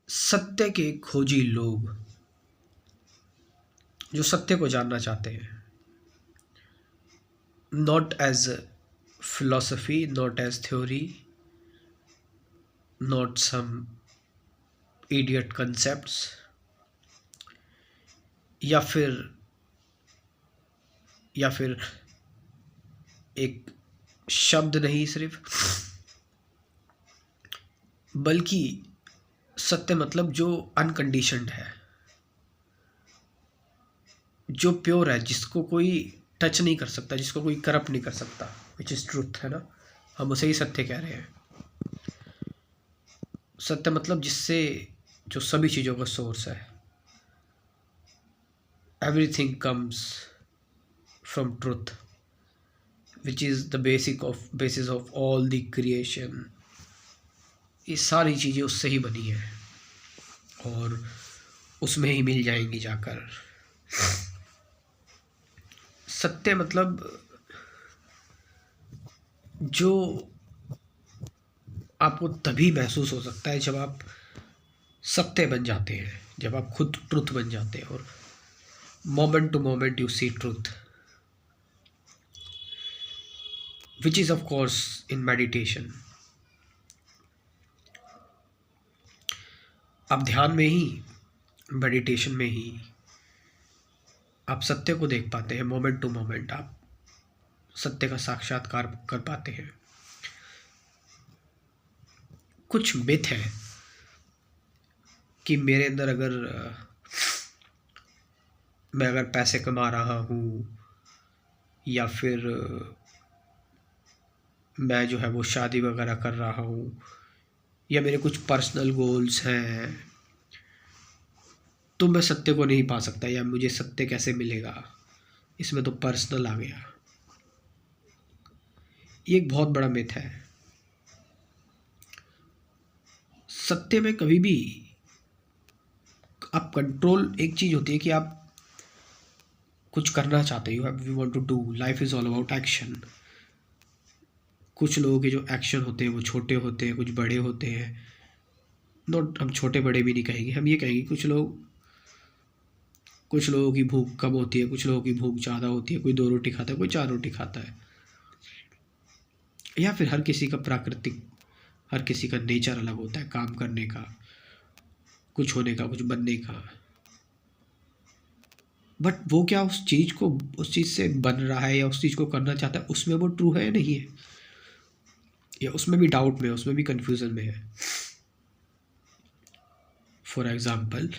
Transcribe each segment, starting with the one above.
सत्य के खोजी लोग जो सत्य को जानना चाहते हैं, not as philosophy, not as theory, not some idiot concepts, या फिर एक शब्द नहीं सिर्फ, बल्कि सत्य मतलब जो अनकंडीशनड है, जो प्योर है, जिसको कोई टच नहीं कर सकता, जिसको कोई करप्ट नहीं कर सकता, विच इज़ ट्रूथ, है ना। हम उसे ही सत्य कह रहे हैं। सत्य मतलब जिससे, जो सभी चीज़ों का सोर्स है, everything comes from truth, which is the basis of all the creation. ये सारी चीज़ें उससे ही बनी है और उसमें ही मिल जाएंगी जाकर। सत्य मतलब जो आपको तभी महसूस हो सकता है जब आप सत्य बन जाते हैं, जब आप खुद ट्रुथ बन जाते हैं, और moment to moment you see truth, which is of course in meditation. आप ध्यान में ही, मेडिटेशन में ही आप सत्य को देख पाते हैं। मोमेंट टू मोमेंट आप सत्य का साक्षात्कार कर पाते हैं। कुछ मिथ है कि मेरे अंदर मैं अगर पैसे कमा रहा हूँ, या फिर मैं जो है वो शादी वगैरह कर रहा हूँ, या मेरे कुछ पर्सनल गोल्स हैं, तो मैं सत्य को नहीं पा सकता, या मुझे सत्य कैसे मिलेगा, इसमें तो पर्सनल आ गया। ये एक बहुत बड़ा मिथ है। सत्य में कभी भी आप कंट्रोल, एक चीज़ होती है कि आप कुछ करना चाहते हो, you want to do, life is all about action. कुछ लोगों के जो एक्शन होते हैं वो छोटे होते हैं, कुछ बड़े होते हैं। नॉट, हम छोटे बड़े भी नहीं कहेंगे, हम ये कहेंगे कुछ लोगों की भूख कम होती है, कुछ लोगों की भूख ज़्यादा होती है, कोई 2 रोटी खाता है, कोई 4 रोटी खाता है। या फिर हर किसी का नेचर अलग होता है, काम करने का, कुछ होने का, कुछ बनने का। बट वो क्या उस चीज़ से बन रहा है या उस चीज़ को करना चाहता है, उसमें वो ट्रू है या नहीं है, या उसमें भी डाउट में है, उसमें भी कन्फ्यूज़न में है। For example,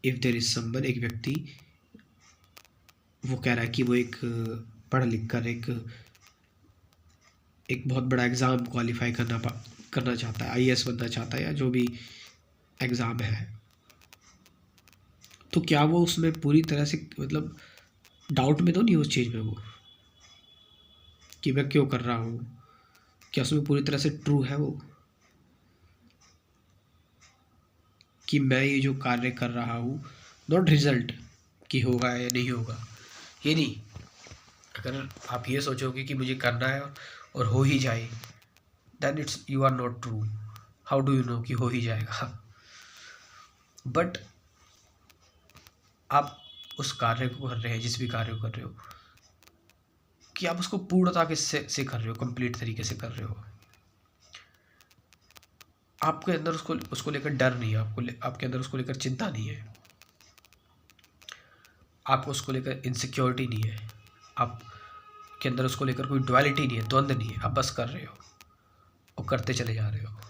if there is someone, एक व्यक्ति वो कह रहा है कि वो एक पढ़ लिख कर एक बहुत बड़ा एग्ज़ाम क्वालिफाई करना चाहता है, आईएएस बनना चाहता है, या जो भी एग्ज़ाम है। तो क्या वो उसमें पूरी तरह से, मतलब डाउट में तो नहीं उस चीज़ में वो, कि मैं क्यों कर रहा हूँ, क्या उसमें पूरी तरह से ट्रू है वो, कि मैं ये जो कार्य कर रहा हूँ, नॉट रिजल्ट कि होगा या नहीं होगा, ये नहीं। अगर आप ये सोचोगे कि मुझे करना है और हो ही जाए, then it's, you are not true. How do you know कि हो ही जाएगा। बट आप उस कार्य को कर रहे हैं, जिस भी कार्य को कर रहे हो, कि आप उसको पूर्णता के से कर रहे हो, कंप्लीट तरीके से कर रहे हो। आपके अंदर उसको लेकर डर नहीं है, आपके अंदर उसको लेकर चिंता नहीं है, आपको उसको लेकर इनसिक्योरिटी नहीं है, आपके अंदर उसको लेकर कोई डुअलिटी नहीं है, द्वंद्व नहीं है। आप बस कर रहे हो और करते चले जा रहे हो।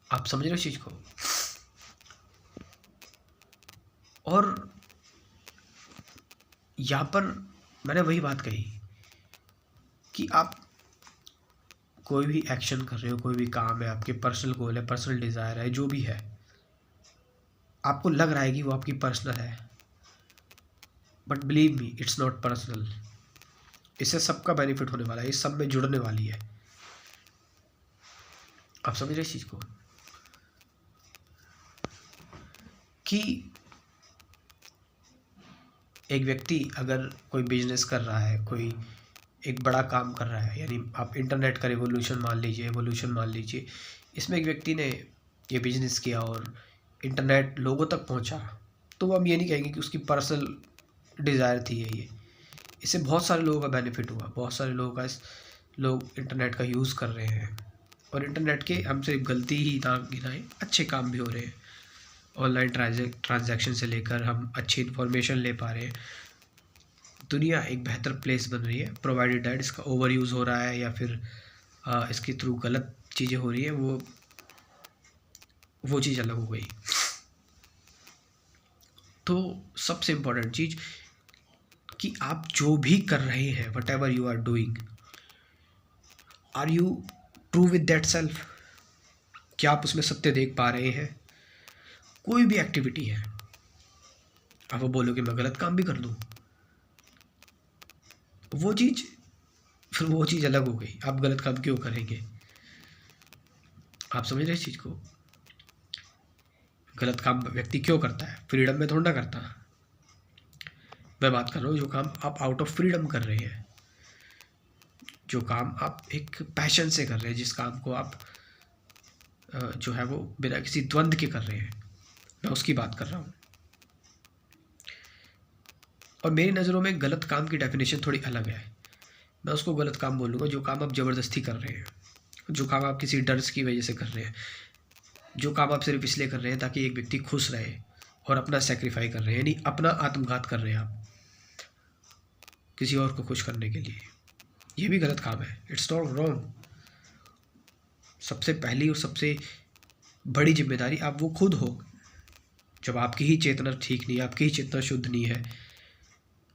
आप समझ रहे हो इस चीज़ को। और यहाँ पर मैंने वही बात कही कि आप कोई भी एक्शन कर रहे हो, कोई भी काम है, आपके पर्सनल गोल है, पर्सनल डिज़ायर है, जो भी है, आपको लग रहा है कि वो आपकी पर्सनल है, but believe me, it's not personal. इससे सबका बेनिफिट होने वाला है, इस सब में जुड़ने वाली है। आप समझ रहे इस चीज़ को, कि एक व्यक्ति अगर कोई बिजनेस कर रहा है, कोई एक बड़ा काम कर रहा है, यानी आप इंटरनेट का एवोल्यूशन मान लीजिए, इसमें एक व्यक्ति ने ये बिजनेस किया और इंटरनेट लोगों तक पहुंचा, तो वो हम ये नहीं कहेंगे कि उसकी पर्सनल डिज़ायर थी ये। इससे बहुत सारे लोगों का बेनिफिट हुआ, बहुत सारे लोग इंटरनेट का यूज़ कर रहे हैं, और इंटरनेट के हमसे गलती ही ना गिनाएं, अच्छे काम भी हो रहे हैं। ऑनलाइन ट्रांजैक्शन से लेकर हम अच्छी इन्फॉर्मेशन ले पा रहे हैं। दुनिया एक बेहतर प्लेस बन रही है, प्रोवाइडेड दैट इसका ओवर यूज़ हो रहा है या फिर इसके थ्रू गलत चीज़ें हो रही है, वो चीज़ अलग हो गई। तो सबसे इम्पोर्टेंट चीज़ कि आप जो भी कर रहे हैं, whatever you are doing, are you true with that self? क्या आप उसमें सत्य देख पा रहे हैं? कोई भी एक्टिविटी है, आप वो बोलो कि मैं गलत काम भी कर दूँ, वो चीज़ अलग हो गई। आप गलत काम क्यों करेंगे? आप समझ रहे इस चीज़ को? गलत काम व्यक्ति क्यों करता है? फ्रीडम में थोड़ा ना करता। मैं बात कर रहा हूँ जो काम आप आउट ऑफ फ्रीडम कर रहे हैं, जो काम आप एक पैशन से कर रहे हैं, जिस काम को आप जो है वो बिना किसी द्वंद के कर रहे हैं, मैं उसकी बात कर रहा हूँ। और मेरी नज़रों में गलत काम की डेफिनेशन थोड़ी अलग है। मैं उसको गलत काम बोलूँगा जो काम आप ज़बरदस्ती कर रहे हैं, जो काम आप किसी डर की वजह से कर रहे हैं, जो काम आप सिर्फ इसलिए कर रहे हैं ताकि एक व्यक्ति खुश रहे और अपना सेक्रीफाई कर रहे हैं, यानी अपना आत्मघात कर रहे हैं आप किसी और को खुश करने के लिए। ये भी गलत काम है, इट्स नॉट रॉन्ग। सबसे पहली और सबसे बड़ी जिम्मेदारी आप वो खुद हो। जब आपकी ही चेतना ठीक नहीं है, आपकी ही चेतना शुद्ध नहीं है,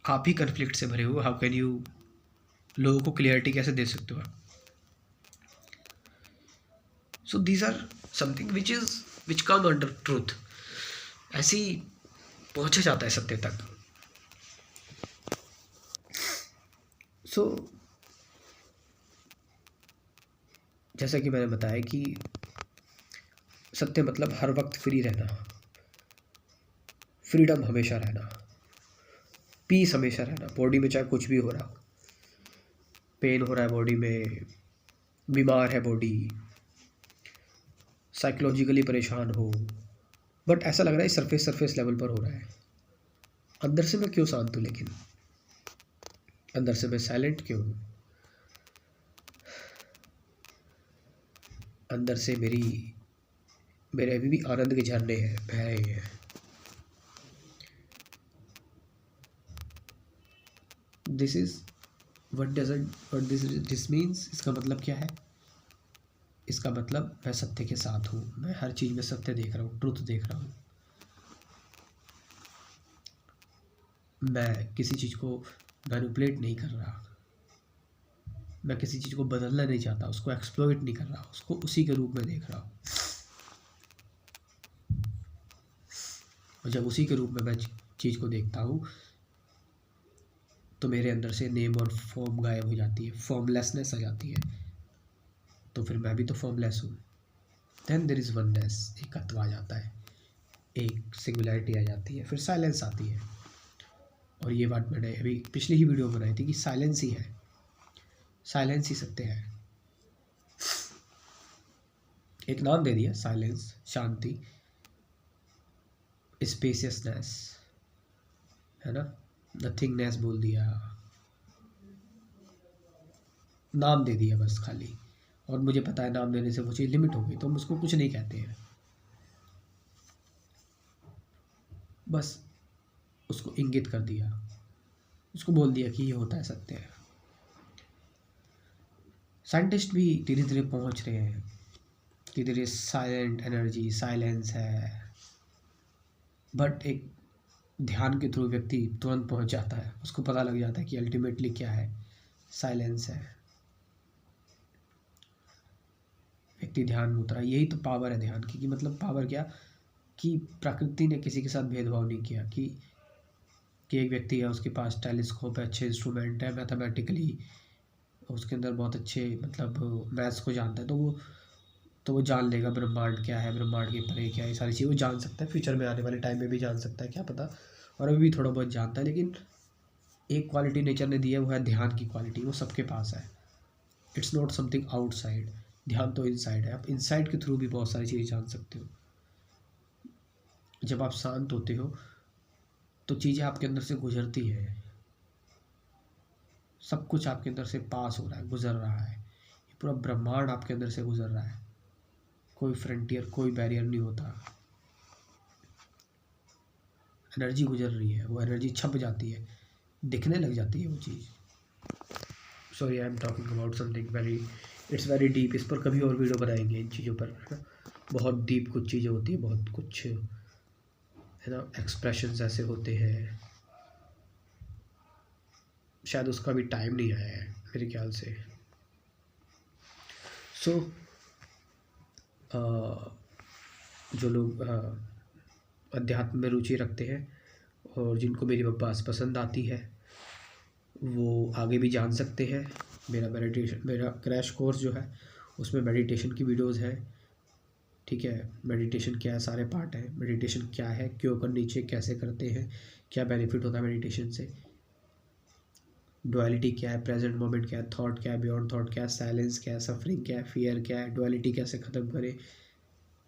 आप ही कन्फ्लिक्ट से भरे हो, हाउ कैन यू लोगों को क्लियरिटी कैसे दे सकते हो आप? So these are something which come under truth. ऐसे ही पहुंचा जाता है सत्य तक। सो जैसा कि मैंने बताया कि सत्य मतलब हर वक्त फ्री रहना, फ्रीडम हमेशा रहना, पीस हमेशा रहना। बॉडी में चाहे कुछ भी हो रहा हो, पेन हो रहा है बॉडी में, बीमार है बॉडी, साइकोलॉजिकली परेशान हो, बट ऐसा लग रहा है सरफेस लेवल पर हो रहा है, अंदर से मैं क्यों शांत हूँ, लेकिन अंदर से मैं साइलेंट क्यों हूँ? अंदर से मेरे अभी भी आनंद के झरने हैं, बह रहे हैं। This is what this means. इसका मतलब क्या है? इसका मतलब मैं सत्य के साथ हूँ, मैं हर चीज़ में सत्य देख रहा हूँ, ट्रुथ देख रहा हूँ। मैं किसी चीज़ को मैनिपुलेट नहीं कर रहा, मैं किसी चीज़ को बदलना नहीं चाहता, उसको एक्सप्लॉइट नहीं कर रहा, उसको उसी के रूप में देख रहा हूँ। और जब उसी के रूप में मैं चीज़ को देखता हूँ तो मेरे अंदर से नेम और फॉर्म गायब हो जाती है, फॉर्मलेसनेस आ जाती है। तो फिर मैं भी तो फॉर्मलेस हूँ। देन देयर इज़ वननेस, एकत्व आ जाता है, एक सिंगुलैरिटी आ जाती है, फिर साइलेंस आती है। और ये बात मैंने अभी पिछली ही वीडियो बनाई थी कि साइलेंस ही है, साइलेंस ही सत्य है। एक नाम दे दिया साइलेंस, शांति, स्पेसियसनेस, है ना, नथिंगनेस बोल दिया, नाम दे दिया बस खाली। और मुझे पता है नाम देने से वो चीज़ लिमिट हो गई, तो हम उसको कुछ नहीं कहते हैं, बस उसको इंगित कर दिया, उसको बोल दिया कि ये होता है, सत्य है। साइंटिस्ट भी धीरे धीरे पहुंच रहे हैं कि धीरे साइलेंट एनर्जी, साइलेंस है, बट एक ध्यान के थ्रू व्यक्ति तुरंत पहुंच जाता है, उसको पता लग जाता है कि अल्टीमेटली क्या है, साइलेंस है। व्यक्ति ध्यान में उतरा, यही तो पावर है ध्यान की। कि मतलब पावर क्या, कि प्रकृति ने किसी के साथ भेदभाव नहीं किया कि एक व्यक्ति है, उसके पास टेलीस्कोप है, अच्छे इंस्ट्रूमेंट है, मैथमेटिकली उसके अंदर बहुत अच्छे मतलब मैथ्स को जानता है, तो वो जान लेगा ब्रह्मांड क्या है, ब्रह्मांड के परे क्या है, ये सारी चीज़ें वो जान सकता है। फ्यूचर में आने वाले टाइम में भी जान सकता है, क्या पता, और अभी भी थोड़ा बहुत जानता है। लेकिन एक क्वालिटी नेचर ने दी है, वो है ध्यान की क्वालिटी, वो सबके पास है। इट्स नॉट समथिंग आउटसाइड, ध्यान तो इनसाइड है। आप इनसाइड के थ्रू भी बहुत सारी चीज़ें जान सकते हो। जब आप शांत होते हो तो चीज़ें आपके अंदर से गुजरती हैं, सब कुछ आपके अंदर से पास हो रहा है, गुजर रहा है। ये पूरा ब्रह्मांड आपके अंदर से गुजर रहा है, कोई फ्रंटियर, कोई बैरियर नहीं होता। एनर्जी गुजर रही है, वो एनर्जी छप जाती है, दिखने लग जाती है वो चीज़। Sorry, I am talking about something very, it's very deep. इस पर कभी और वीडियो बनाएंगे इन चीज़ों पर, है ना। बहुत डीप कुछ चीज़ें होती है, बहुत कुछ, है ना, एक्सप्रेशंस ऐसे होते हैं। शायद उसका भी टाइम नहीं आया है मेरे ख्याल से। सो जो लोग अध्यात्म में रुचि रखते हैं और जिनको मेरी बकवास पसंद आती है, वो आगे भी जान सकते हैं। मेरा क्रैश कोर्स जो है उसमें मेडिटेशन की वीडियोस हैं, ठीक है। मेडिटेशन क्या है, सारे पार्ट हैं। मेडिटेशन क्या है, क्यों करनी चाहिए, कैसे करते हैं, क्या बेनिफिट होता है मेडिटेशन से, डुअलिटी क्या है, प्रेजेंट मोमेंट क्या है, थॉट क्या है, बियॉन्ड थॉट क्या है, साइलेंस क्या है, सफरिंग क्या है, फियर क्या है, डुअलिटी कैसे ख़त्म करें।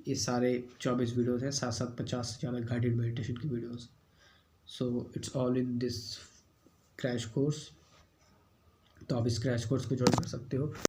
ये सारे 24 वीडियोस हैं, 750 से ज़्यादा गाइडेड मेडिटेशन की videos. So it's all in this crash course. तो आप इस क्रैश कोर्स को ज्वाइन कर सकते हो।